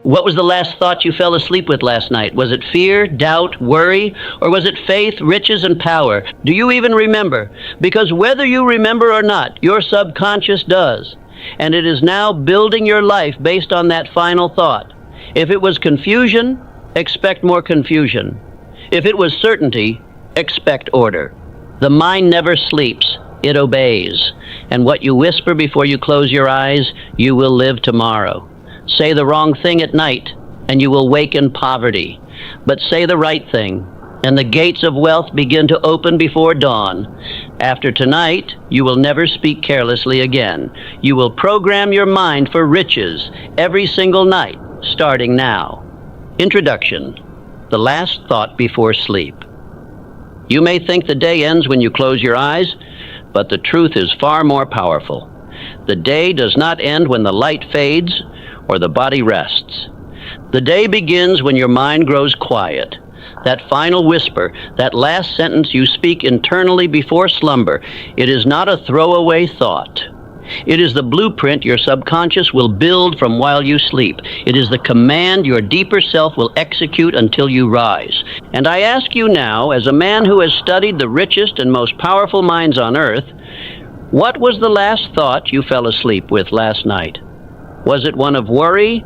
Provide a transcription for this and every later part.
What was the last thought you fell asleep with last night? Was it fear, doubt, worry, or was it faith, riches, and power? Do you even remember? Because whether you remember or not, your subconscious does. And it is now building your life based on that final thought. If it was confusion, expect more confusion. If it was certainty, expect order. The mind never sleeps. It obeys. And what you whisper before you close your eyes, you will live tomorrow. Say the wrong thing at night, and you will wake in poverty. But say the right thing, and the gates of wealth begin to open before dawn. After tonight, you will never speak carelessly again. You will program your mind for riches every single night, starting now. Introduction: the last thought before sleep. You may think the day ends when you close your eyes, but the truth is far more powerful. The day does not end when the light fades or the body rests. The day begins when your mind grows quiet. That final whisper, that last sentence you speak internally before slumber, it is not a throwaway thought. It is the blueprint your subconscious will build from while you sleep. It is the command your deeper self will execute until you rise. And I ask you now, as a man who has studied the richest and most powerful minds on earth, what was the last thought you fell asleep with last night? Was it one of worry?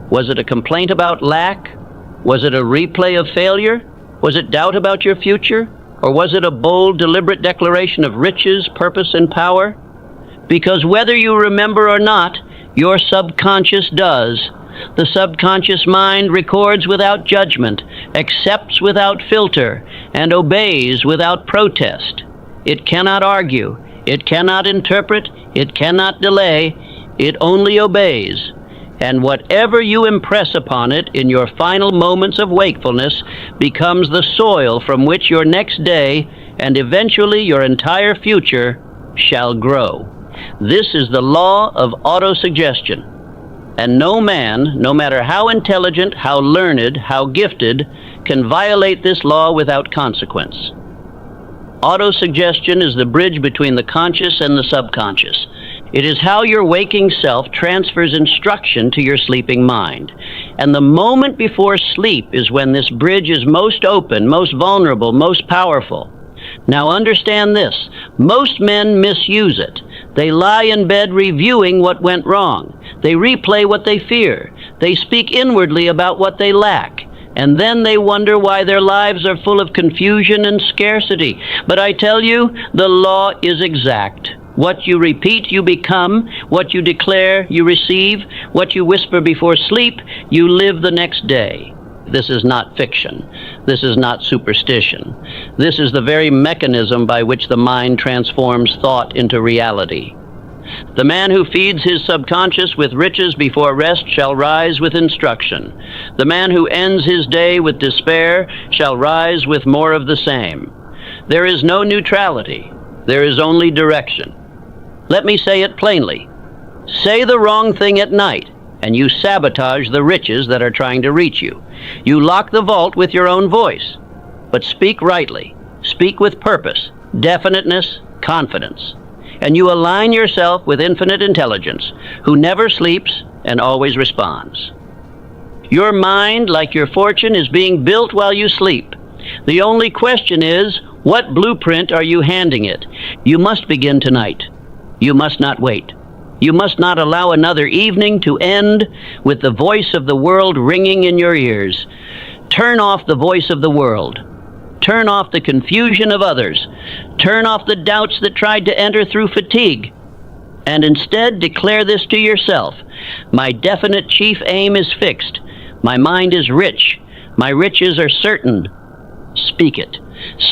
Was it a complaint about lack? Was it a replay of failure? Was it doubt about your future? Or was it a bold, deliberate declaration of riches, purpose, and power? Because whether you remember or not, your subconscious does. The subconscious mind records without judgment, accepts without filter, and obeys without protest. It cannot argue. It cannot interpret. It cannot delay. It only obeys. And whatever you impress upon it in your final moments of wakefulness becomes the soil from which your next day and eventually your entire future shall grow. This is the law of autosuggestion. And no man, no matter how intelligent, how learned, how gifted, can violate this law without consequence. Autosuggestion is the bridge between the conscious and the subconscious. It is how your waking self transfers instruction to your sleeping mind. And the moment before sleep is when this bridge is most open, most vulnerable, most powerful. Now understand this. Most men misuse it. They lie in bed reviewing what went wrong. They replay what they fear. They speak inwardly about what they lack. And then they wonder why their lives are full of confusion and scarcity. But I tell you, the law is exact. What you repeat, you become. What you declare, you receive. What you whisper before sleep, you live the next day. This is not fiction. This is not superstition. This is the very mechanism by which the mind transforms thought into reality. The man who feeds his subconscious with riches before rest shall rise with instruction. The man who ends his day with despair shall rise with more of the same. There is no neutrality. There is only direction. Let me say it plainly. Say the wrong thing at night, and you sabotage the riches that are trying to reach you. You lock the vault with your own voice. But speak rightly. Speak with purpose, definiteness, confidence. And you align yourself with infinite intelligence, who never sleeps and always responds. Your mind, like your fortune, is being built while you sleep. The only question is, what blueprint are you handing it? You must begin tonight. You must not wait. You must not allow another evening to end with the voice of the world ringing in your ears. Turn off the voice of the world. Turn off the confusion of others. Turn off the doubts that tried to enter through fatigue. And instead declare this to yourself. My definite chief aim is fixed. My mind is rich. My riches are certain. Speak it.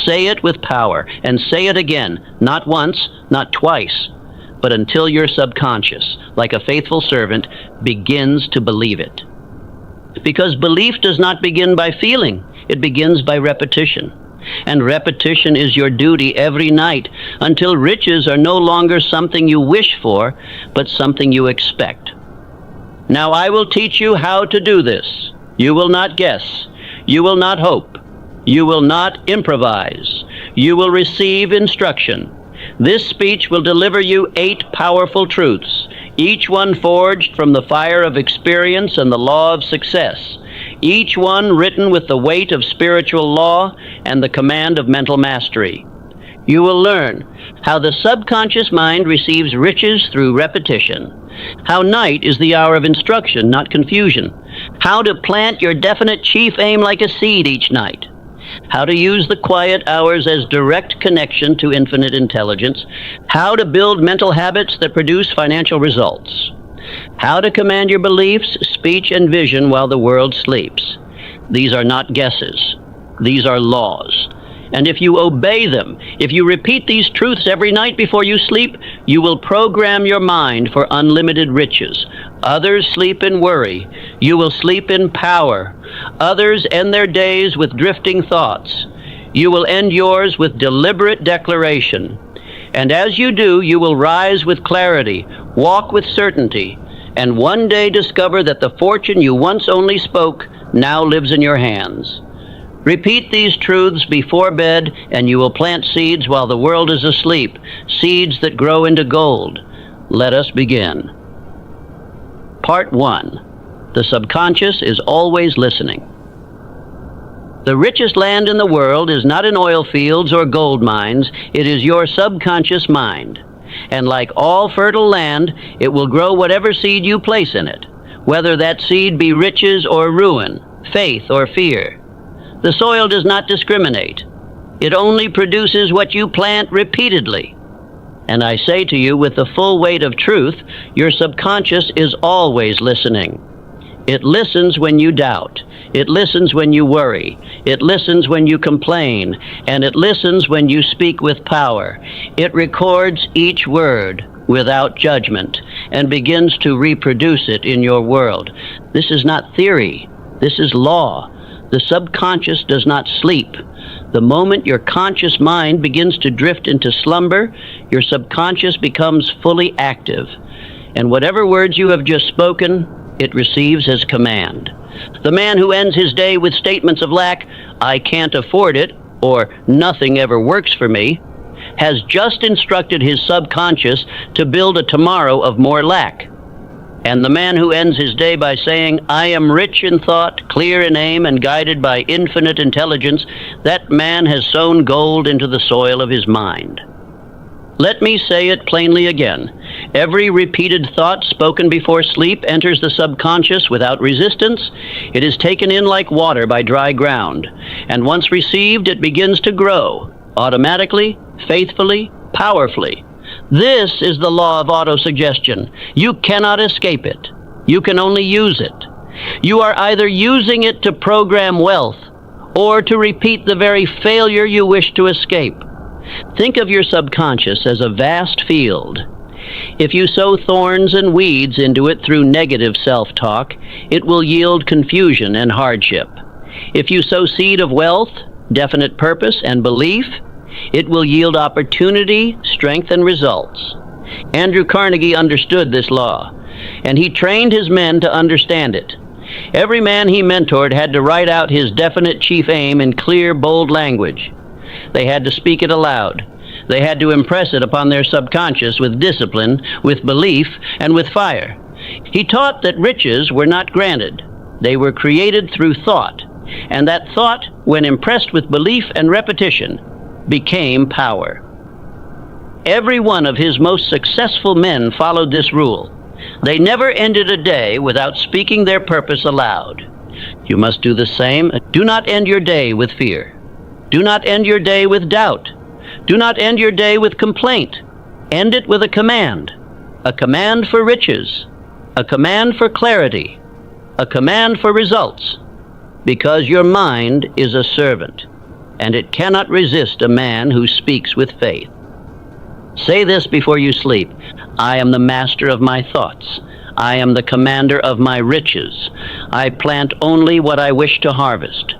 Say it with power, and say it again, not once, not twice, but until your subconscious, like a faithful servant, begins to believe it. Because belief does not begin by feeling, it begins by repetition. And repetition is your duty every night until riches are no longer something you wish for, but something you expect. Now I will teach you how to do this. You will not guess. You will not hope. You will not improvise. You will receive instruction. This speech will deliver you 8 powerful truths. each one forged from the fire of experience and the law of success, each one written with the weight of spiritual law and the command of mental mastery. You will learn how the subconscious mind receives riches through repetition, how night is the hour of instruction, not confusion, how to plant your definite chief aim like a seed each night, how to use the quiet hours as direct connection to infinite intelligence, how to build mental habits that produce financial results, how to command your beliefs, speech, and vision while the world sleeps. These are not guesses. These are laws. And if you obey them, if you repeat these truths every night before you sleep, you will program your mind for unlimited riches. Others sleep in worry. You will sleep in power. Others end their days with drifting thoughts. You will end yours with deliberate declaration. And as you do, you will rise with clarity, walk with certainty, and one day discover that the fortune you once only spoke now lives in your hands. Repeat these truths before bed, and you will plant seeds while the world is asleep, seeds that grow into gold. Let us begin. Part 1. The subconscious is always listening. The richest land in the world is not in oil fields or gold mines. It is your subconscious mind. And like all fertile land, it will grow whatever seed you place in it, whether that seed be riches or ruin, faith or fear. The soil does not discriminate. It only produces what you plant repeatedly. And I say to you with the full weight of truth, your subconscious is always listening. It listens when you doubt. It listens when you worry. It listens when you complain. And it listens when you speak with power. It records each word without judgment and begins to reproduce it in your world. This is not theory. This is law. The subconscious does not sleep. The moment your conscious mind begins to drift into slumber, your subconscious becomes fully active. And whatever words you have just spoken, it receives as command. The man who ends his day with statements of lack, "I can't afford it," or "nothing ever works for me," has just instructed his subconscious to build a tomorrow of more lack. And the man who ends his day by saying, "I am rich in thought, clear in aim, and guided by infinite intelligence," that man has sown gold into the soil of his mind. Let me say it plainly again. Every repeated thought spoken before sleep enters the subconscious without resistance. It is taken in like water by dry ground. And once received, it begins to grow, automatically, faithfully, powerfully. This is the law of autosuggestion. You cannot escape it. You can only use it. You are either using it to program wealth or to repeat the very failure you wish to escape. Think of your subconscious as a vast field. If you sow thorns and weeds into it through negative self-talk, it will yield confusion and hardship. If you sow seed of wealth, definite purpose, and belief, it will yield opportunity, strength, and results. Andrew Carnegie understood this law, and he trained his men to understand it. Every man he mentored had to write out his definite chief aim in clear, bold language. They had to speak it aloud. They had to impress it upon their subconscious with discipline, with belief, and with fire. He taught that riches were not granted. They were created through thought, and that thought, when impressed with belief and repetition, became power. Every one of his most successful men followed this rule. They never ended a day without speaking their purpose aloud. You must do the same. Do not end your day with fear. Do not end your day with doubt. Do not end your day with complaint. End it with a command for riches, a command for clarity, a command for results, because your mind is a servant, and it cannot resist a man who speaks with faith. Say this before you sleep: I am the master of my thoughts. I am the commander of my riches. I plant only what I wish to harvest.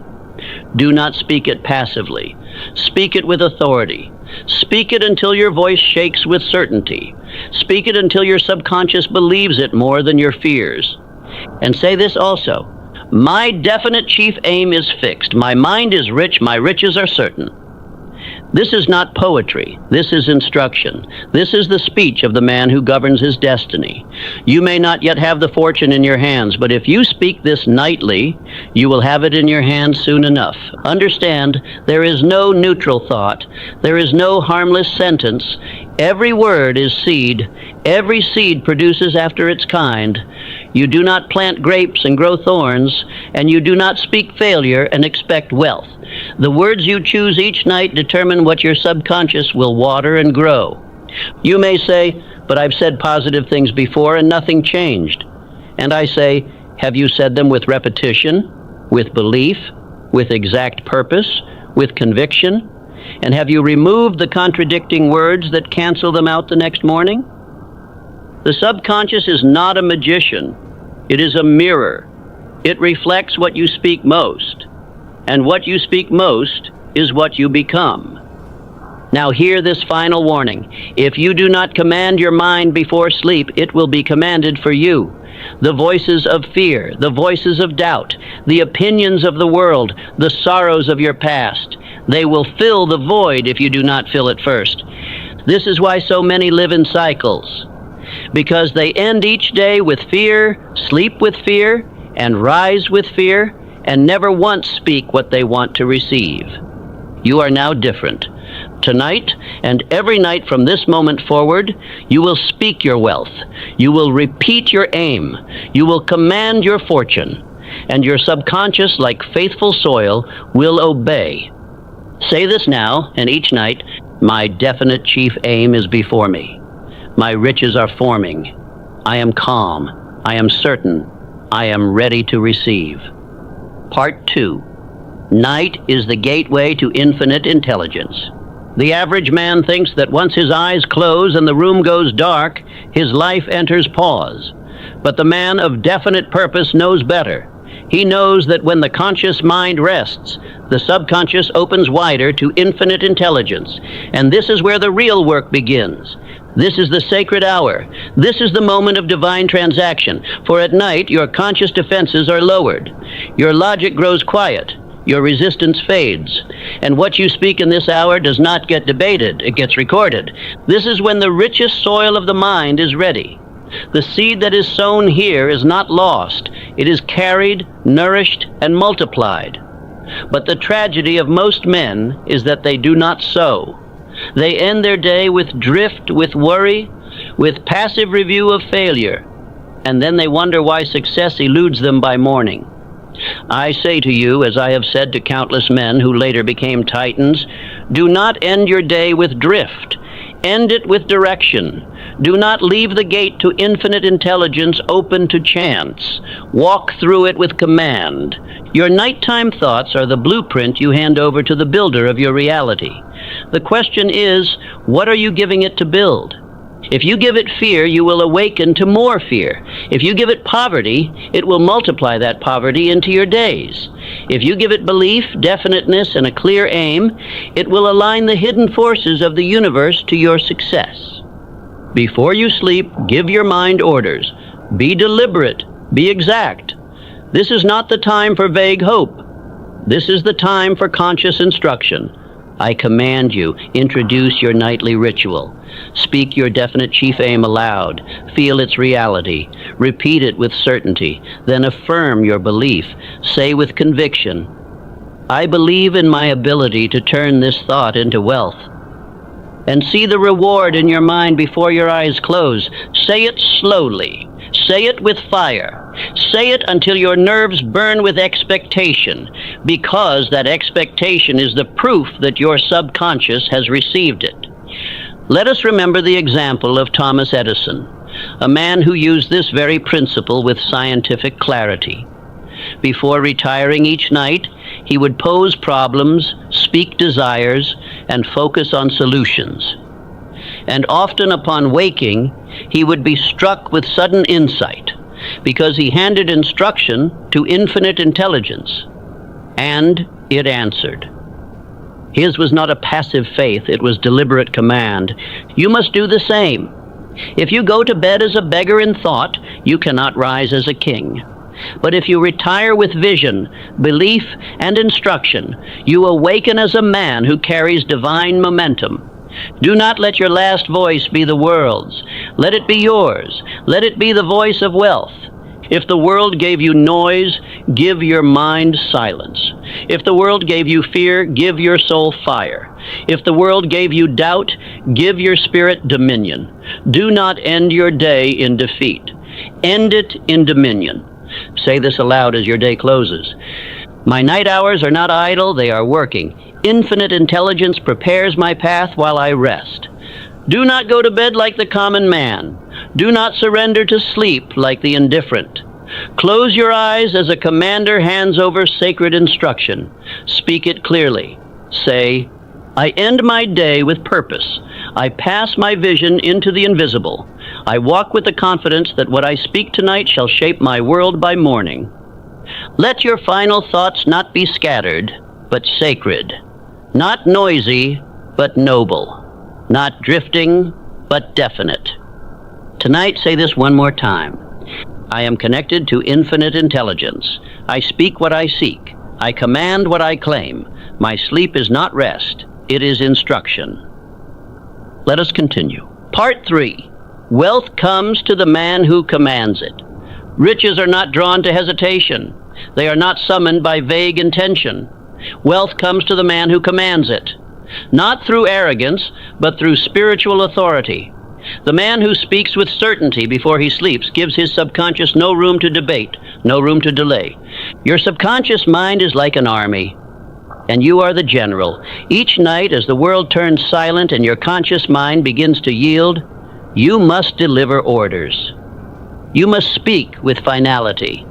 Do not speak it passively. Speak it with authority. Speak it until your voice shakes with certainty. Speak it until your subconscious believes it more than your fears. And say this also: my definite chief aim is fixed. My mind is rich. My riches are certain. This is not poetry. This is instruction. This is the speech of the man who governs his destiny. You may not yet have the fortune in your hands, but if you speak this nightly, you will have it in your hands soon enough. Understand, there is no neutral thought. There is no harmless sentence. Every word is seed. Every seed produces after its kind. You do not plant grapes and grow thorns, and you do not speak failure and expect wealth. The words you choose each night determine what your subconscious will water and grow. You may say, but I've said positive things before and nothing changed. And I say, have you said them with repetition, with belief, with exact purpose, with conviction? And have you removed the contradicting words that cancel them out the next morning? The subconscious is not a magician. It is a mirror. It reflects what you speak most. And what you speak most is what you become. Now hear this final warning. If you do not command your mind before sleep, it will be commanded for you. The voices of fear, the voices of doubt, the opinions of the world, the sorrows of your past, they will fill the void if you do not fill it first. This is why so many live in cycles, because they end each day with fear, sleep with fear, and rise with fear, and never once speak what they want to receive. You are now different. Tonight and every night from this moment forward, you will speak your wealth. You will repeat your aim. You will command your fortune. And your subconscious, like faithful soil, will obey. Say this now and each night, my definite chief aim is before me. My riches are forming. I am calm. I am certain. I am ready to receive. Part 2. Night is the gateway to infinite intelligence. The average man thinks that once his eyes close and the room goes dark, his life enters pause. But the man of definite purpose knows better. He knows that when the conscious mind rests, the subconscious opens wider to infinite intelligence. And this is where the real work begins. This is the sacred hour. This is the moment of divine transaction. For at night, your conscious defenses are lowered. Your logic grows quiet. Your resistance fades. And what you speak in this hour does not get debated. It gets recorded. This is when the richest soil of the mind is ready. The seed that is sown here is not lost. It is carried, nourished, and multiplied. But the tragedy of most men is that they do not sow. They end their day with drift, with worry, with passive review of failure, and then they wonder why success eludes them by morning. I say to you, as I have said to countless men who later became titans, do not end your day with drift. End it with direction. Do not leave the gate to infinite intelligence open to chance. Walk through it with command. Your nighttime thoughts are the blueprint you hand over to the builder of your reality. The question is, what are you giving it to build? If you give it fear, you will awaken to more fear. If you give it poverty, it will multiply that poverty into your days. If you give it belief, definiteness, and a clear aim, it will align the hidden forces of the universe to your success. Before you sleep, give your mind orders. Be deliberate. Be exact. This is not the time for vague hope. This is the time for conscious instruction. I command you, introduce your nightly ritual. Speak your definite chief aim aloud. Feel its reality. Repeat it with certainty. Then affirm your belief. Say with conviction, I believe in my ability to turn this thought into wealth. And see the reward in your mind before your eyes close. Say it slowly. Say it with fire. Say it until your nerves burn with expectation, because that expectation is the proof that your subconscious has received it. Let us remember the example of Thomas Edison, a man who used this very principle with scientific clarity. Before retiring each night, he would pose problems, speak desires, and focus on solutions. And often upon waking, he would be struck with sudden insight, because he handed instruction to infinite intelligence, and it answered. His was not a passive faith, it was deliberate command. You must do the same. If you go to bed as a beggar in thought, you cannot rise as a king. But if you retire with vision, belief, and instruction, you awaken as a man who carries divine momentum. Do not let your last voice be the world's. Let it be yours. Let it be the voice of wealth. If the world gave you noise, give your mind silence. If the world gave you fear, give your soul fire. If the world gave you doubt, give your spirit dominion. Do not end your day in defeat. End it in dominion. Say this aloud as your day closes. My night hours are not idle, they are working. Infinite intelligence prepares my path while I rest. Do not go to bed like the common man. Do not surrender to sleep like the indifferent. Close your eyes as a commander hands over sacred instruction. Speak it clearly. Say, I end my day with purpose. I pass my vision into the invisible. I walk with the confidence that what I speak tonight shall shape my world by morning. Let your final thoughts not be scattered, but sacred. Not noisy, but noble. Not drifting, but definite. Tonight, say this one more time. I am connected to infinite intelligence. I speak what I seek. I command what I claim. My sleep is not rest. It is instruction. Let us continue. Part 3. Wealth comes to the man who commands it. Riches are not drawn to hesitation. They are not summoned by vague intention. Wealth comes to the man who commands it. Not through arrogance, but through spiritual authority. The man who speaks with certainty before he sleeps gives his subconscious no room to debate, no room to delay. Your subconscious mind is like an army, and you are the general. Each night, as the world turns silent and your conscious mind begins to yield, you must deliver orders. You must speak with finality.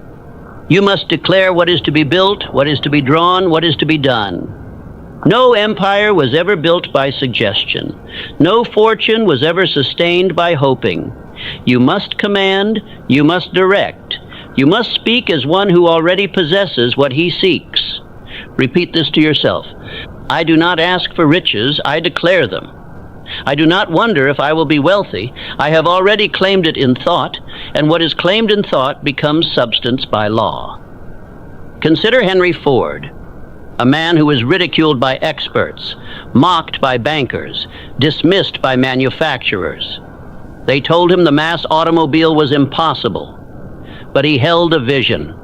You must declare what is to be built, what is to be drawn, what is to be done. No empire was ever built by suggestion. No fortune was ever sustained by hoping. You must command, you must direct. You must speak as one who already possesses what he seeks. Repeat this to yourself. I do not ask for riches, I declare them. I do not wonder if I will be wealthy. I have already claimed it in thought, and what is claimed in thought becomes substance by law. Consider Henry Ford, a man who was ridiculed by experts, mocked by bankers, dismissed by manufacturers. They told him the mass automobile was impossible, but he held a vision,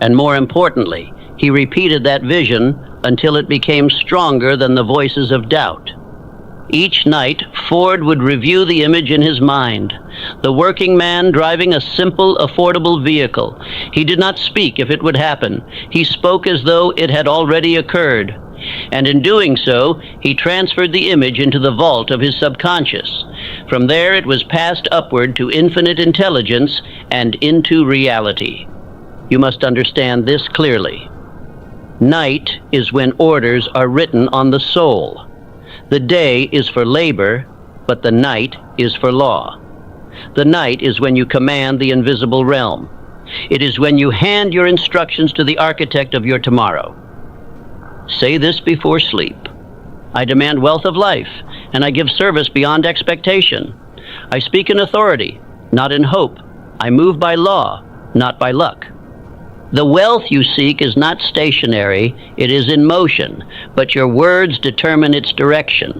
and more importantly, he repeated that vision until it became stronger than the voices of doubt. Each night, Ford would review the image in his mind. The working man driving a simple, affordable vehicle. He did not speak if it would happen. He spoke as though it had already occurred. And in doing so, he transferred the image into the vault of his subconscious. From there, it was passed upward to infinite intelligence and into reality. You must understand this clearly. Night is when orders are written on the soul. The day is for labor, but the night is for law. The night is when you command the invisible realm. It is when you hand your instructions to the architect of your tomorrow. Say this before sleep. I demand wealth of life, and I give service beyond expectation. I speak in authority, not in hope. I move by law, not by luck. The wealth you seek is not stationary, it is in motion, but your words determine its direction.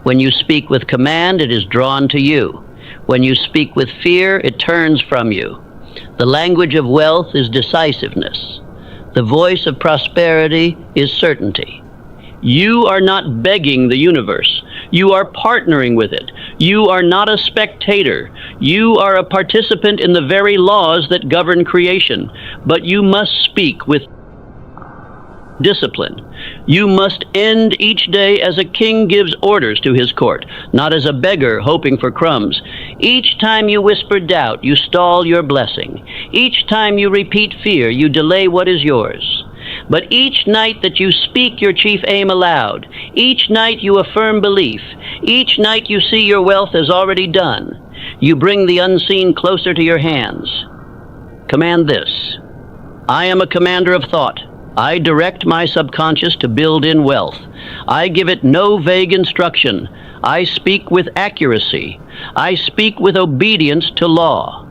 When you speak with command, it is drawn to you. When you speak with fear, it turns from you. The language of wealth is decisiveness. The voice of prosperity is certainty. You are not begging the universe. You are partnering with it. You are not a spectator. You are a participant in the very laws that govern creation. But you must speak with discipline. You must end each day as a king gives orders to his court, not as a beggar hoping for crumbs. Each time you whisper doubt, you stall your blessing. Each time you repeat fear, you delay what is yours. But each night that you speak your chief aim aloud, each night you affirm belief, each night you see your wealth as already done, you bring the unseen closer to your hands. Command this. I am a commander of thought. I direct my subconscious to build in wealth. I give it no vague instruction. I speak with accuracy. I speak with obedience to law.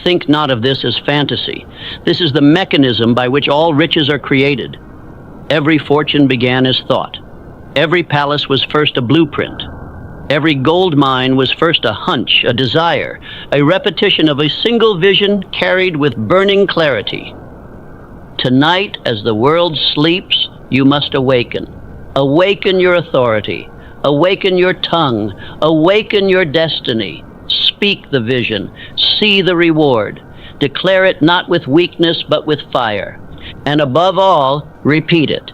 Think not of this as fantasy. This is the mechanism by which all riches are created. Every fortune began as thought. Every palace was first a blueprint. Every gold mine was first a hunch, a desire, a repetition of a single vision carried with burning clarity. Tonight, as the world sleeps, you must awaken. Awaken your authority. Awaken your tongue. Awaken your destiny. Speak the vision. See the reward. Declare it not with weakness, but with fire. And above all, repeat it.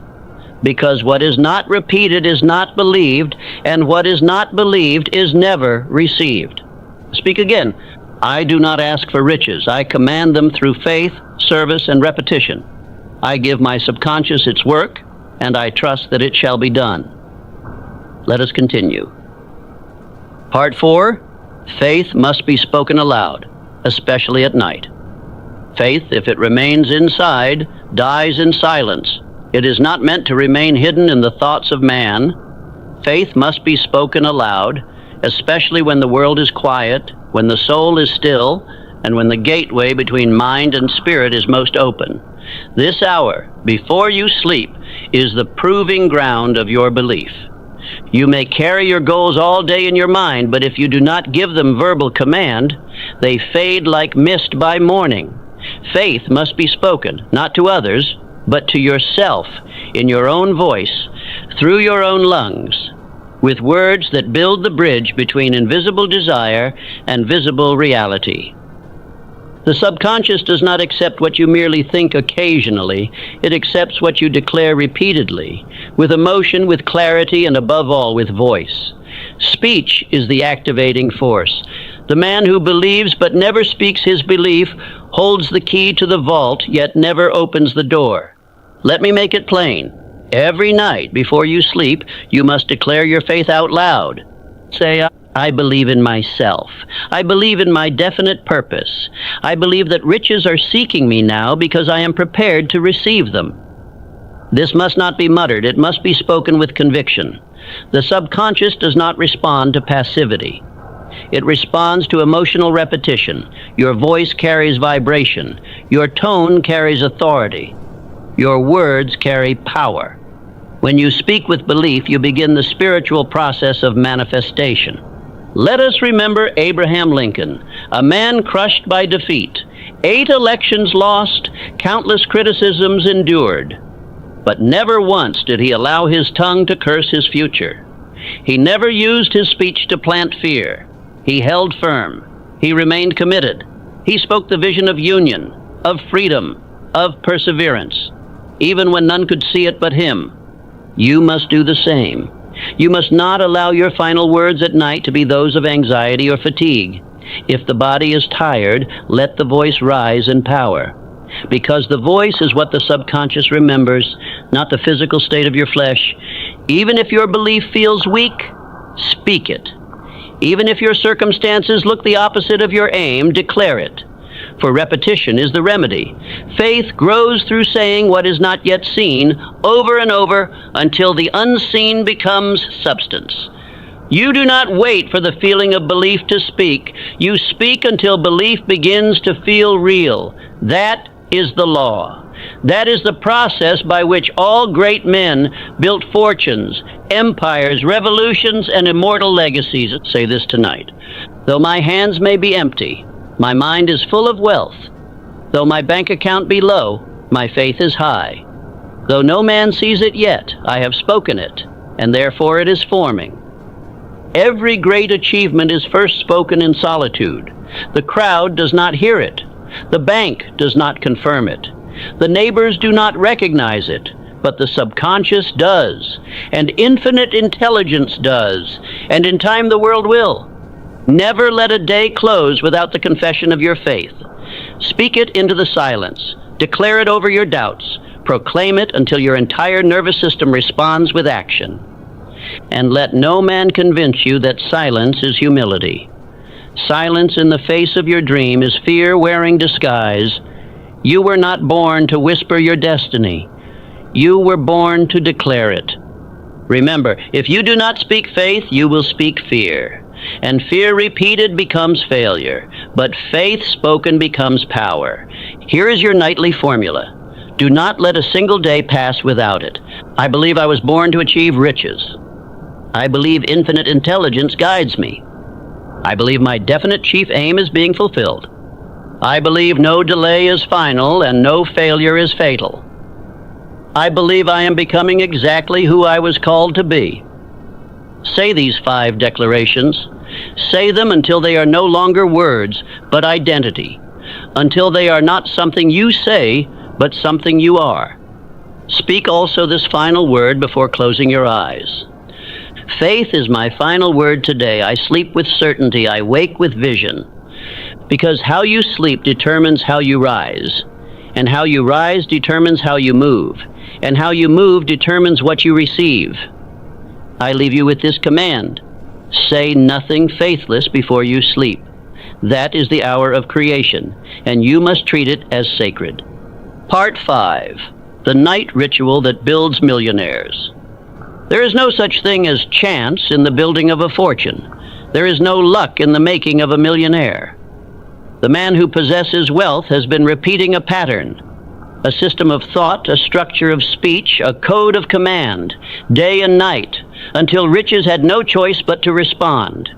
Because what is not repeated is not believed, and what is not believed is never received. Speak again. I do not ask for riches. I command them through faith, service, and repetition. I give my subconscious its work, and I trust that it shall be done. Let us continue. Part 4. Faith must be spoken aloud, especially at night. Faith, if it remains inside, dies in silence. It is not meant to remain hidden in the thoughts of man. Faith must be spoken aloud, especially when the world is quiet, when the soul is still, and when the gateway between mind and spirit is most open. This hour, before you sleep, is the proving ground of your belief. You may carry your goals all day in your mind, but if you do not give them verbal command, they fade like mist by morning. Faith must be spoken, not to others, but to yourself, in your own voice, through your own lungs, with words that build the bridge between invisible desire and visible reality. The subconscious does not accept what you merely think occasionally. It accepts what you declare repeatedly, with emotion, with clarity, and above all, with voice. Speech is the activating force. The man who believes but never speaks his belief holds the key to the vault, yet never opens the door. Let me make it plain. Every night before you sleep, you must declare your faith out loud. Say, I believe in myself. I believe in my definite purpose. I believe that riches are seeking me now because I am prepared to receive them. This must not be muttered. It must be spoken with conviction. The subconscious does not respond to passivity. It responds to emotional repetition. Your voice carries vibration. Your tone carries authority. Your words carry power. When you speak with belief, you begin the spiritual process of manifestation. Let us remember Abraham Lincoln, a man crushed by defeat, 8 elections lost, countless criticisms endured. But never once did he allow his tongue to curse his future. He never used his speech to plant fear. He held firm. He remained committed. He spoke the vision of union, of freedom, of perseverance, even when none could see it but him. You must do the same. You must not allow your final words at night to be those of anxiety or fatigue. If the body is tired, let the voice rise in power. Because the voice is what the subconscious remembers, not the physical state of your flesh. Even if your belief feels weak, speak it. Even if your circumstances look the opposite of your aim, declare it. For repetition is the remedy. Faith grows through saying what is not yet seen over and over until the unseen becomes substance. You do not wait for the feeling of belief to speak. You speak until belief begins to feel real. That is the law. That is the process by which all great men built fortunes, empires, revolutions, and immortal legacies. Say this tonight. Though my hands may be empty, my mind is full of wealth. Though my bank account be low, my faith is high. Though no man sees it yet, I have spoken it, and therefore it is forming. Every great achievement is first spoken in solitude. The crowd does not hear it. The bank does not confirm it. The neighbors do not recognize it, but the subconscious does, and infinite intelligence does, and in time the world will. Never let a day close without the confession of your faith. Speak it into the silence. Declare it over your doubts. Proclaim it until your entire nervous system responds with action. And let no man convince you that silence is humility. Silence in the face of your dream is fear wearing disguise. You were not born to whisper your destiny. You were born to declare it. Remember, if you do not speak faith, you will speak fear. And fear repeated becomes failure. but faith spoken becomes power. Here is your nightly formula. Do not let a single day pass without it. I believe I was born to achieve riches. I believe infinite intelligence guides me. I believe my definite chief aim is being fulfilled. I believe no delay is final and no failure is fatal. I believe I am becoming exactly who I was called to be. Say these 5 declarations. Say them until they are no longer words, but identity. Until they are not something you say, but something you are. Speak also this final word before closing your eyes. Faith is my final word today. I sleep with certainty. I wake with vision. Because how you sleep determines how you rise. And how you rise determines how you move. And how you move determines what you receive. I leave you with this command. Say nothing faithless before you sleep. That is the hour of creation, and you must treat it as sacred. Part 5. The night ritual that builds millionaires. There is no such thing as chance in the building of a fortune. There is no luck in the making of a millionaire. The man who possesses wealth has been repeating a pattern, a system of thought, a structure of speech, a code of command, day and night, until riches had no choice but to respond.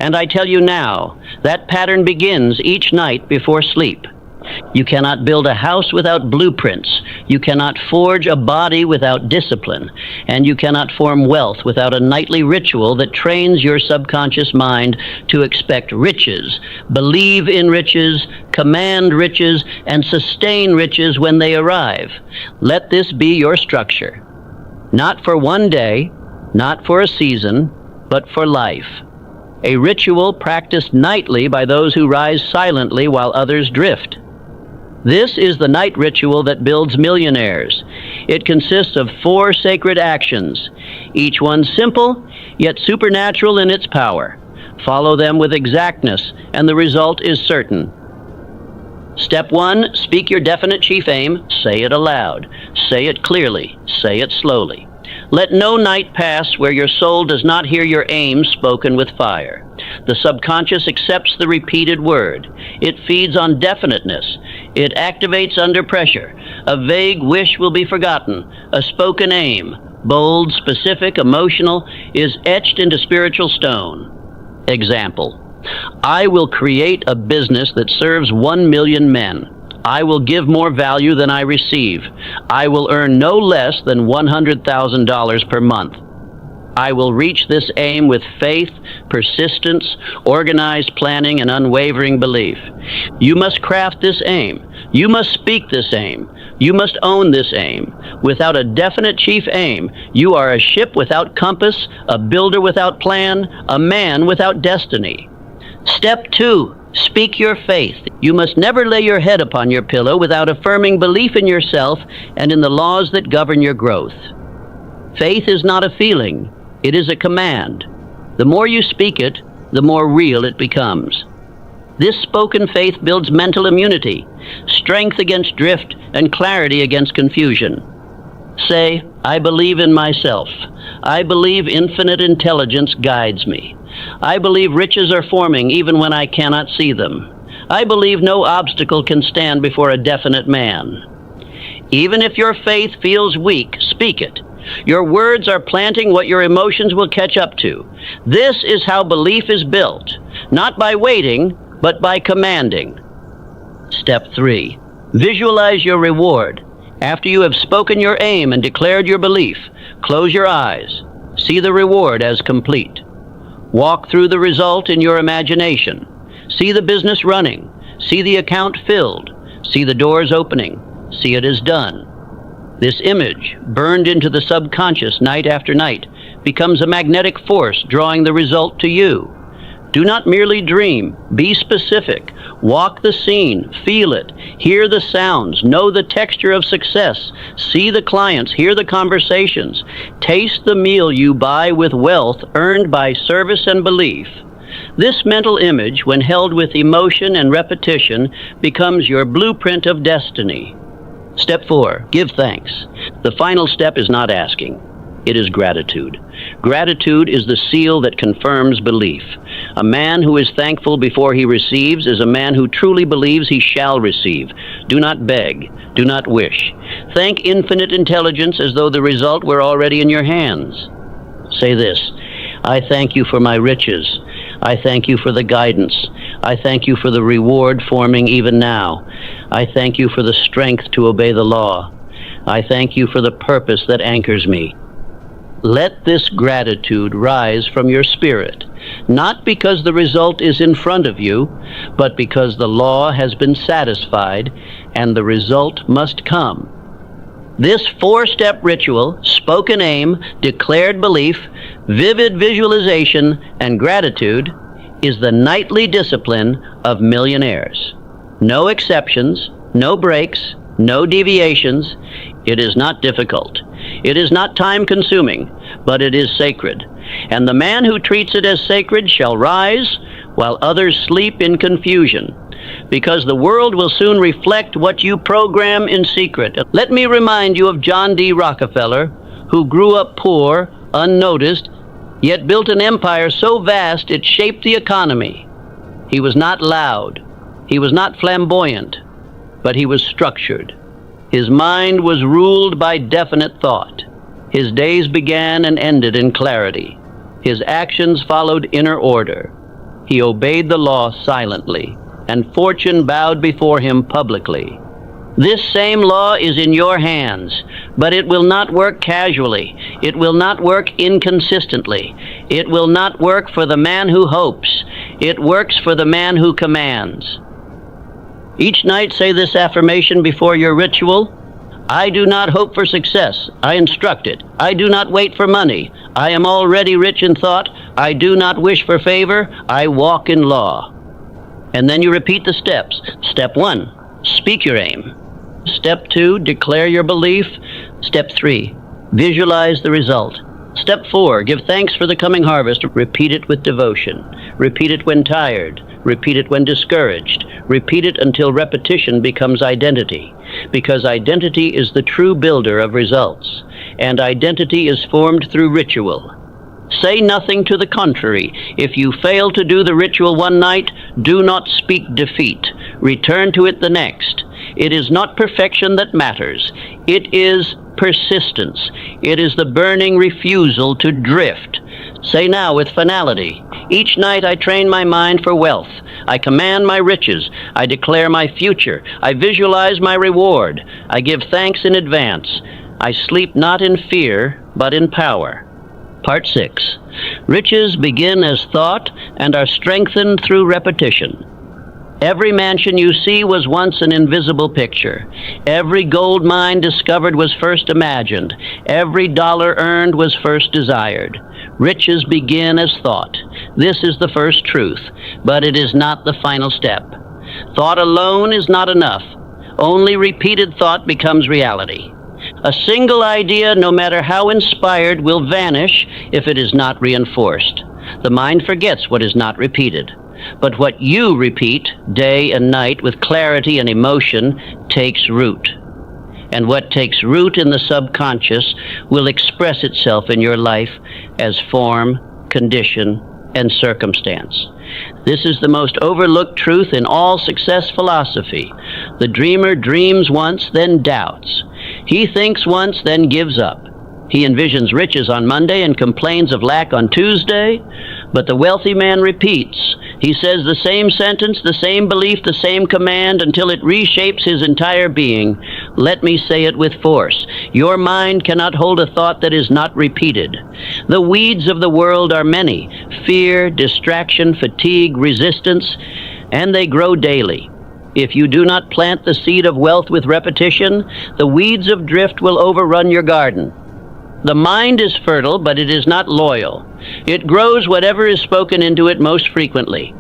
And I tell you now, that pattern begins each night before sleep. You cannot build a house without blueprints. You cannot forge a body without discipline. And you cannot form wealth without a nightly ritual that trains your subconscious mind to expect riches, believe in riches, command riches, and sustain riches when they arrive. Let this be your structure. Not for one day, not for a season, but for life. A ritual practiced nightly by those who rise silently while others drift. This is the night ritual that builds millionaires. It consists of 4 sacred actions, each one simple, yet supernatural in its power. Follow them with exactness, and the result is certain. Step 1, speak your definite chief aim. Say it aloud. Say it clearly. Say it slowly. Let no night pass where your soul does not hear your aim spoken with fire. The subconscious accepts the repeated word. It feeds on definiteness. It activates under pressure. A vague wish will be forgotten. A spoken aim, bold, specific, emotional, is etched into spiritual stone. Example: I will create a business that serves 1 million men. I will give more value than I receive. I will earn no less than $100,000 per month. I will reach this aim with faith, persistence, organized planning, and unwavering belief. You must craft this aim. You must speak this aim. You must own this aim. Without a definite chief aim, you are a ship without compass, a builder without plan, a man without destiny. Step 2. Speak your faith. You must never lay your head upon your pillow without affirming belief in yourself and in the laws that govern your growth. Faith is not a feeling. It is a command. The more you speak it, the more real it becomes. This spoken faith builds mental immunity, strength against drift, and clarity against confusion. Say, I believe in myself. I believe infinite intelligence guides me. I believe riches are forming even when I cannot see them. I believe no obstacle can stand before a definite man. Even if your faith feels weak, speak it. Your words are planting what your emotions will catch up to. This is how belief is built, not by waiting, but by commanding. Step 3. Visualize your reward. After you have spoken your aim and declared your belief, close your eyes. See the reward as complete. Walk through the result in your imagination. See the business running. See the account filled. See the doors opening. See it is done. This image, burned into the subconscious night after night, becomes a magnetic force drawing the result to you. Do not merely dream. Be specific. Walk the scene. Feel it. Hear the sounds. Know the texture of success. See the clients. Hear the conversations. Taste the meal you buy with wealth earned by service and belief. This mental image, when held with emotion and repetition, becomes your blueprint of destiny. Step 4. Give thanks. The final step is not asking. It is gratitude. Gratitude is the seal that confirms belief. A man who is thankful before he receives is a man who truly believes he shall receive. Do not beg. Do not wish. Thank infinite intelligence as though the result were already in your hands. Say this: I thank you for my riches. I thank you for the guidance. I thank you for the reward forming even now. I thank you for the strength to obey the law. I thank you for the purpose that anchors me. Let this gratitude rise from your spirit, not because the result is in front of you, but because the law has been satisfied and the result must come. This four-step ritual, spoken aim, declared belief, vivid visualization, and gratitude is the nightly discipline of millionaires. No exceptions, no breaks, no deviations. It is not difficult. It is not time-consuming, but it is sacred. And the man who treats it as sacred shall rise while others sleep in confusion, because the world will soon reflect what you program in secret. Let me remind you of John D. Rockefeller, who grew up poor, unnoticed, yet built an empire so vast it shaped the economy. He was not loud. He was not flamboyant, but he was structured. His mind was ruled by definite thought. His days began and ended in clarity. His actions followed inner order. He obeyed the law silently, and fortune bowed before him publicly. This same law is in your hands, but it will not work casually. It will not work inconsistently. It will not work for the man who hopes. It works for the man who commands. Each night say this affirmation before your ritual: I do not hope for success. I instruct it. I do not wait for money. I am already rich in thought. I do not wish for favor. I walk in law. And then you repeat the steps. Step 1, speak your aim. Step 2, declare your belief. Step 3, visualize the result. Step 4, give thanks for the coming harvest. Repeat it with devotion. Repeat it when tired. Repeat it when discouraged. Repeat it until repetition becomes identity, because identity is the true builder of results, and identity is formed through ritual. Say nothing to the contrary. If you fail to do the ritual one night, do not speak defeat. Return to it the next. It is not perfection that matters. It is persistence. It is the burning refusal to drift. Say now with finality: each night I train my mind for wealth. I command my riches. I declare my future. I visualize my reward. I give thanks in advance. I sleep not in fear, but in power. Part 6. Riches begin as thought and are strengthened through repetition. Every mansion you see was once an invisible picture. Every gold mine discovered was first imagined. Every dollar earned was first desired. Riches begin as thought. This is the first truth, but it is not the final step. Thought alone is not enough. Only repeated thought becomes reality. A single idea, no matter how inspired, will vanish if it is not reinforced. The mind forgets what is not repeated. But what you repeat day and night with clarity and emotion takes root. And what takes root in the subconscious will express itself in your life as form, condition, and circumstance. This is the most overlooked truth in all success philosophy. The dreamer dreams once, then doubts. He thinks once, then gives up. He envisions riches on Monday and complains of lack on Tuesday, but the wealthy man repeats. He says the same sentence, the same belief, the same command until it reshapes his entire being. Let me say it with force. Your mind cannot hold a thought that is not repeated. The weeds of the world are many: fear, distraction, fatigue, resistance, and they grow daily. If you do not plant the seed of wealth with repetition, the weeds of drift will overrun your garden. The mind is fertile, but it is not loyal. It grows whatever is spoken into it most frequently.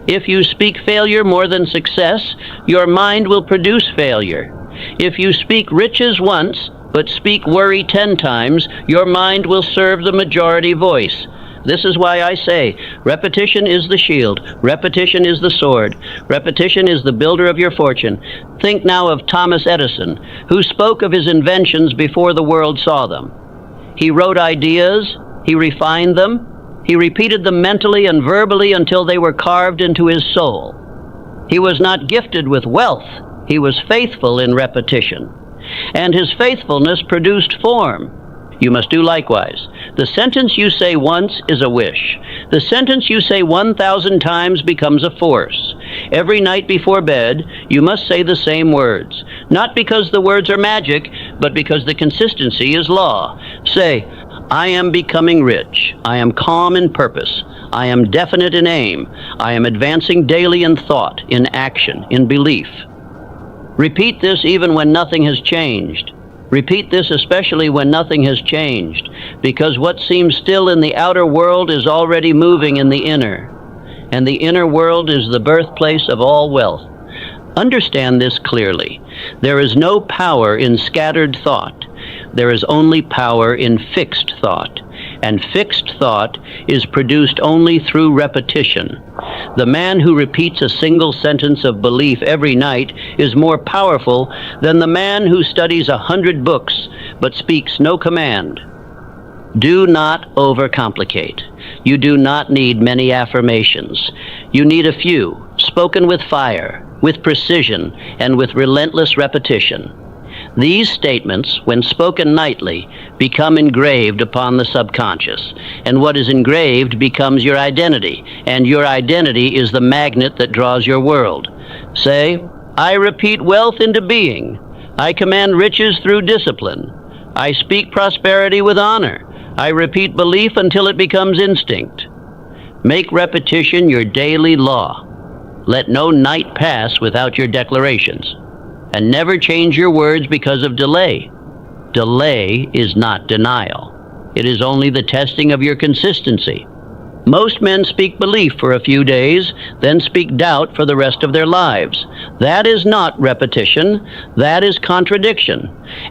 If you speak failure more than success, your mind will produce failure. If you speak riches once, but speak worry 10 times, your mind will serve the majority voice. This is why I say, repetition is the shield, repetition is the sword, repetition is the builder of your fortune. Think now of Thomas Edison, who spoke of his inventions before the world saw them. He wrote ideas, he refined them, he repeated them mentally and verbally until they were carved into his soul. He was not gifted with wealth, he was faithful in repetition. And his faithfulness produced form. You must do likewise. The sentence you say once is a wish. The sentence you say 1,000 times becomes a force. Every night before bed, you must say the same words. Not because the words are magic, but because the consistency is law. Say, I am becoming rich. I am calm in purpose. I am definite in aim. I am advancing daily in thought, in action, in belief. Repeat this even when nothing has changed. Repeat this especially when nothing has changed, because what seems still in the outer world is already moving in the inner, and the inner world is the birthplace of all wealth. Understand this clearly. There is no power in scattered thought. There is only power in fixed thought, and fixed thought is produced only through repetition. The man who repeats a single sentence of belief every night is more powerful than the man who studies 100 books but speaks no command. Do not overcomplicate. You do not need many affirmations. You need a few, spoken with fire, with precision, and with relentless repetition. These statements, when spoken nightly, become engraved upon the subconscious, and what is engraved becomes your identity, and your identity is the magnet that draws your world. Say, I repeat wealth into being. I command riches through discipline. I speak prosperity with honor. I repeat belief until it becomes instinct. Make repetition your daily law. Let no night pass without your declarations. And never change your words because of delay. Delay is not denial. It is only the testing of your consistency. Most men speak belief for a few days, then speak doubt for the rest of their lives. That is not repetition. That is contradiction.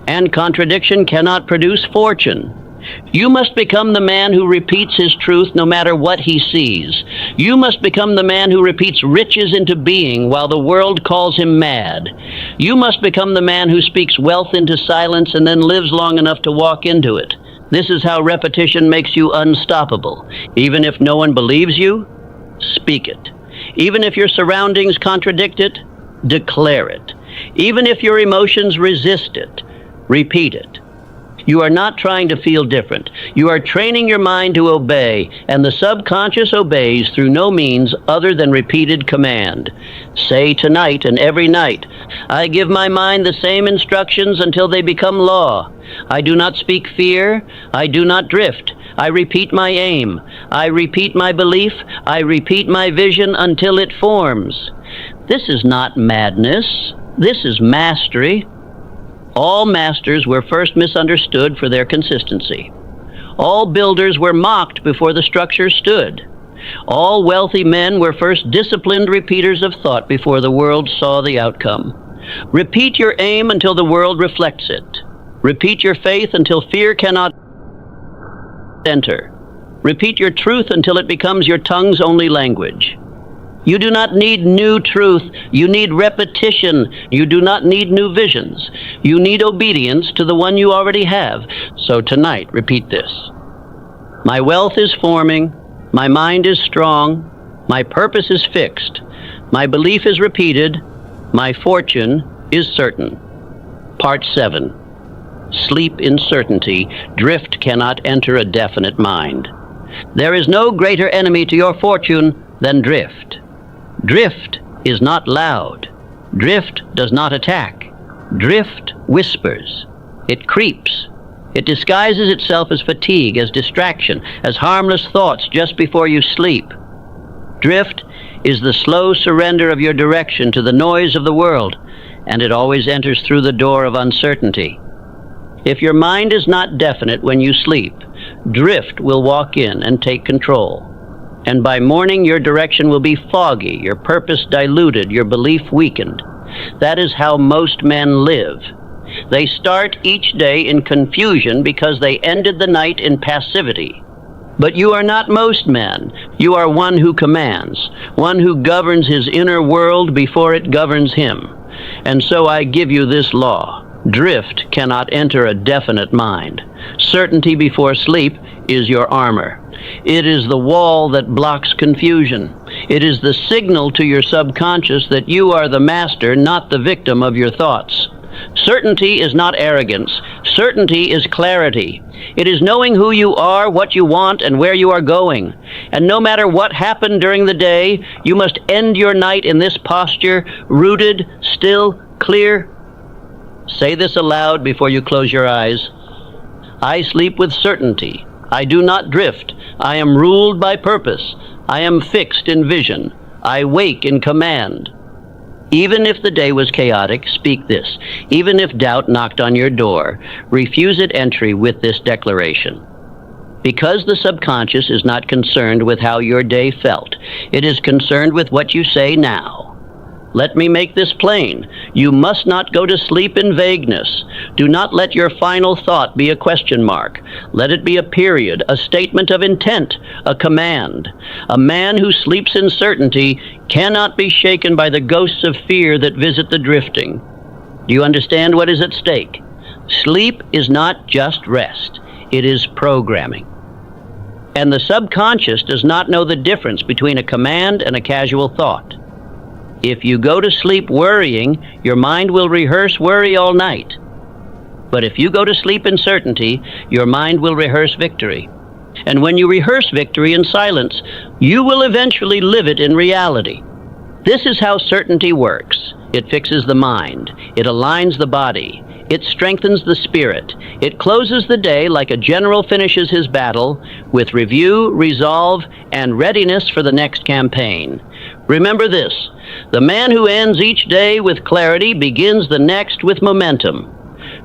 And contradiction cannot produce fortune. You must become the man who repeats his truth no matter what he sees. You must become the man who repeats riches into being while the world calls him mad. You must become the man who speaks wealth into silence and then lives long enough to walk into it. This is how repetition makes you unstoppable. Even if no one believes you, speak it. Even if your surroundings contradict it, declare it. Even if your emotions resist it, repeat it. You are not trying to feel different. You are training your mind to obey, and the subconscious obeys through no means other than repeated command. Say tonight and every night, I give my mind the same instructions until they become law. I do not speak fear. I do not drift. I repeat my aim. I repeat my belief. I repeat my vision until it forms. This is not madness. This is mastery. All masters were first misunderstood for their consistency. All builders were mocked before the structure stood. All wealthy men were first disciplined repeaters of thought before the world saw the outcome. Repeat your aim until the world reflects it. Repeat your faith until fear cannot enter. Repeat your truth until it becomes your tongue's only language. You do not need new truth. You need repetition. You do not need new visions. You need obedience to the one you already have. So tonight, repeat this. My wealth is forming. My mind is strong. My purpose is fixed. My belief is repeated. My fortune is certain. Part 7. Sleep in certainty. Drift cannot enter a definite mind. There is no greater enemy to your fortune than drift. Drift is not loud. Drift does not attack. Drift whispers. It creeps. It disguises itself as fatigue, as distraction, as harmless thoughts just before you sleep. Drift is the slow surrender of your direction to the noise of the world, and it always enters through the door of uncertainty. If your mind is not definite when you sleep, drift will walk in and take control. And by morning, your direction will be foggy, your purpose diluted, your belief weakened. That is how most men live. They start each day in confusion because they ended the night in passivity. But you are not most men. You are one who commands, one who governs his inner world before it governs him. And so I give you this law. Drift cannot enter a definite mind. Certainty before sleep is your armor. It is the wall that blocks confusion. It is the signal to your subconscious that you are the master, not the victim of your thoughts. Certainty is not arrogance. Certainty is clarity. It is knowing who you are, what you want, and where you are going. And no matter what happened during the day, you must end your night in this posture, rooted, still, clear. Say this aloud before you close your eyes. I sleep with certainty. I do not drift. I am ruled by purpose. I am fixed in vision. I wake in command. Even if the day was chaotic, speak this. Even if doubt knocked on your door, refuse it entry with this declaration. Because the subconscious is not concerned with how your day felt, it is concerned with what you say now. Let me make this plain. You must not go to sleep in vagueness. Do not let your final thought be a question mark. Let it be a period, a statement of intent, a command. A man who sleeps in certainty cannot be shaken by the ghosts of fear that visit the drifting. Do you understand what is at stake? Sleep is not just rest. It is programming. And the subconscious does not know the difference between a command and a casual thought. If you go to sleep worrying, your mind will rehearse worry all night. But if you go to sleep in certainty, your mind will rehearse victory. And when you rehearse victory in silence, you will eventually live it in reality. This is how certainty works. It fixes the mind. It aligns the body. It strengthens the spirit. It closes the day like a general finishes his battle with review, resolve, and readiness for the next campaign. Remember this, the man who ends each day with clarity begins the next with momentum.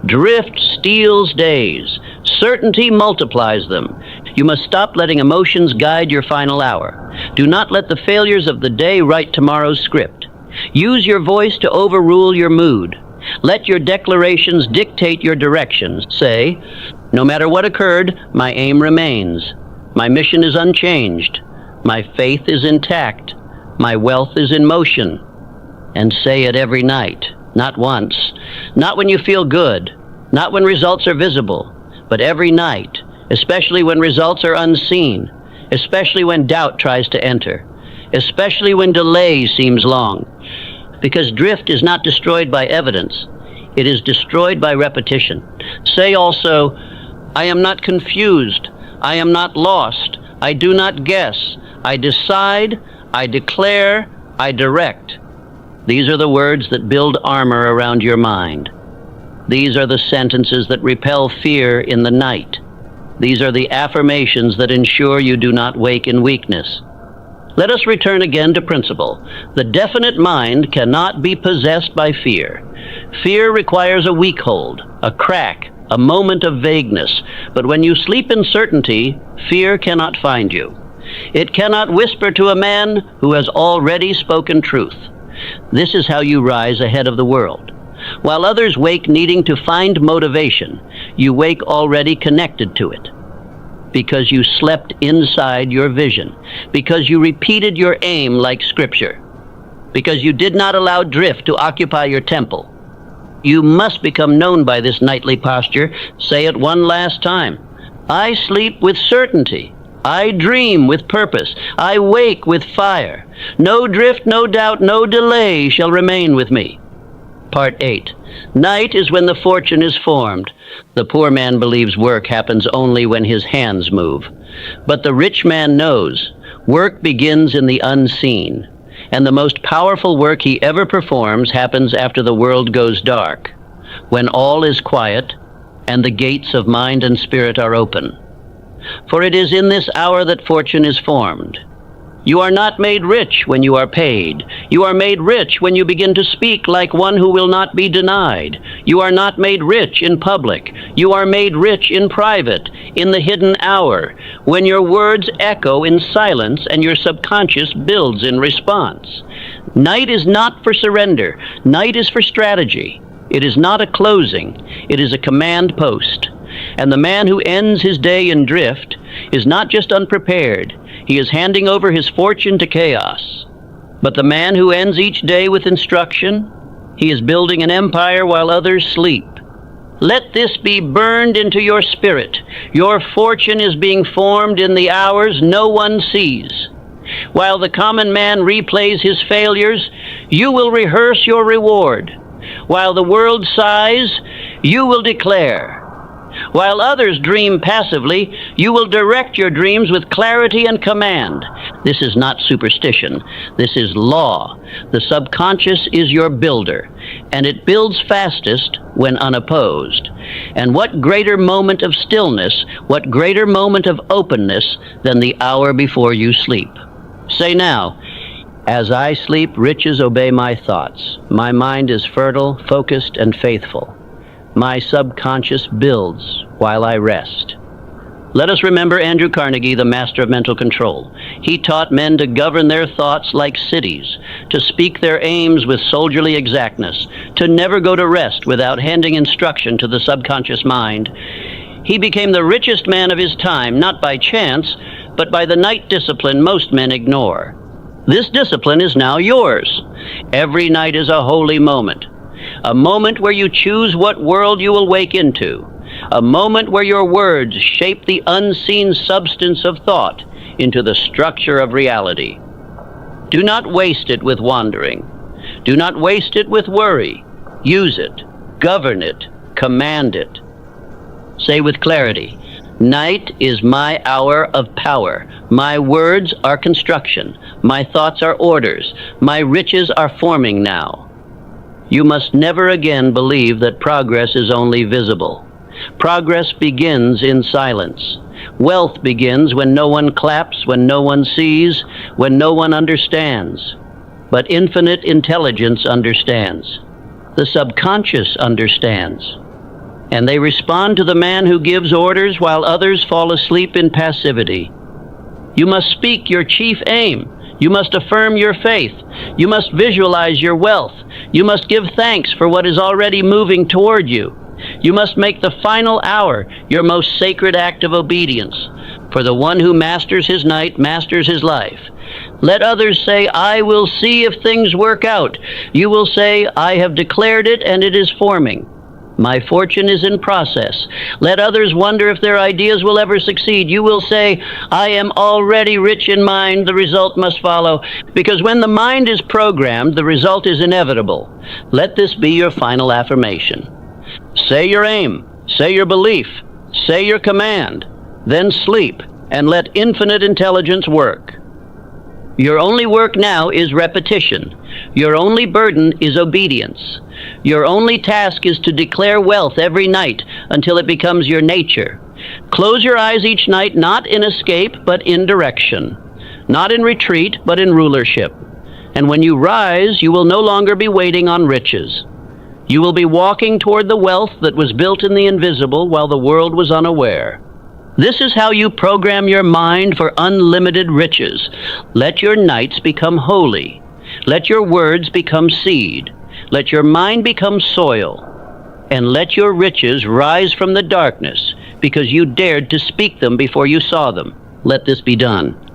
Drift steals days. Certainty multiplies them. You must stop letting emotions guide your final hour. Do not let the failures of the day write tomorrow's script. Use your voice to overrule your mood. Let your declarations dictate your directions. Say, no matter what occurred, my aim remains. My mission is unchanged. My faith is intact. My wealth is in motion. And say it every night, not once, not when you feel good, not when results are visible, but every night, especially when results are unseen, especially when doubt tries to enter, especially when delay seems long. Because drift is not destroyed by evidence, it is destroyed by repetition. Say also, I am not confused, I am not lost, I do not guess, I decide, I declare, I direct. These are the words that build armor around your mind. These are the sentences that repel fear in the night. These are the affirmations that ensure you do not wake in weakness. Let us return again to principle. The definite mind cannot be possessed by fear. Fear requires a weak hold, a crack, a moment of vagueness. But when you sleep in certainty, fear cannot find you. It cannot whisper to a man who has already spoken truth. This is how you rise ahead of the world. While others wake needing to find motivation, you wake already connected to it. Because you slept inside your vision. Because you repeated your aim like scripture. Because you did not allow drift to occupy your temple. You must become known by this nightly posture. Say it one last time. I sleep with certainty. I dream with purpose. I wake with fire. No drift, no doubt, no delay shall remain with me. Part 8. Night is when the fortune is formed. The poor man believes work happens only when his hands move. But the rich man knows work begins in the unseen. And the most powerful work he ever performs happens after the world goes dark, when all is quiet and the gates of mind and spirit are open. For it is in this hour that fortune is formed. You are not made rich when you are paid. You are made rich when you begin to speak like one who will not be denied. You are not made rich in public. You are made rich in private, in the hidden hour, when your words echo in silence and your subconscious builds in response. Night is not for surrender. Night is for strategy. It is not a closing. It is a command post. And the man who ends his day in drift is not just unprepared. He is handing over his fortune to chaos. But the man who ends each day with instruction, he is building an empire while others sleep. Let this be burned into your spirit. Your fortune is being formed in the hours no one sees. While the common man replays his failures, you will rehearse your reward. While the world sighs, you will declare. While others dream passively, you will direct your dreams with clarity and command. This is not superstition. This is law. The subconscious is your builder, and it builds fastest when unopposed. And what greater moment of stillness, what greater moment of openness than the hour before you sleep? Say now, as I sleep, riches obey my thoughts. My mind is fertile, focused, and faithful. My subconscious builds while I rest. Let us remember Andrew Carnegie, the master of mental control. He taught men to govern their thoughts like cities, to speak their aims with soldierly exactness, to never go to rest without handing instruction to the subconscious mind. He became the richest man of his time, not by chance, but by the night discipline most men ignore. This discipline is now yours. Every night is a holy moment. A moment where you choose what world you will wake into. A moment where your words shape the unseen substance of thought into the structure of reality. Do not waste it with wandering. Do not waste it with worry. Use it, govern it, command it. Say with clarity, night is my hour of power. My words are construction. My thoughts are orders. My riches are forming now. You must never again believe that progress is only visible. Progress begins in silence. Wealth begins when no one claps, when no one sees, when no one understands. But infinite intelligence understands. The subconscious understands. And they respond to the man who gives orders while others fall asleep in passivity. You must speak your chief aim. You must affirm your faith. You must visualize your wealth. You must give thanks for what is already moving toward you. You must make the final hour your most sacred act of obedience. For the one who masters his night masters his life. Let others say, I will see if things work out. You will say, I have declared it and it is forming. My fortune is in process. Let others wonder if their ideas will ever succeed. You will say, I am already rich in mind, the result must follow. Because when the mind is programmed, the result is inevitable. Let this be your final affirmation. Say your aim, say your belief, say your command, then sleep and let infinite intelligence work. Your only work now is repetition. Your only burden is obedience. Your only task is to declare wealth every night until it becomes your nature. Close your eyes each night, not in escape, but in direction. Not in retreat, but in rulership. And when you rise, you will no longer be waiting on riches. You will be walking toward the wealth that was built in the invisible while the world was unaware. This is how you program your mind for unlimited riches. Let your nights become holy. Let your words become seed. Let your mind become soil. And let your riches rise from the darkness because you dared to speak them before you saw them. Let this be done.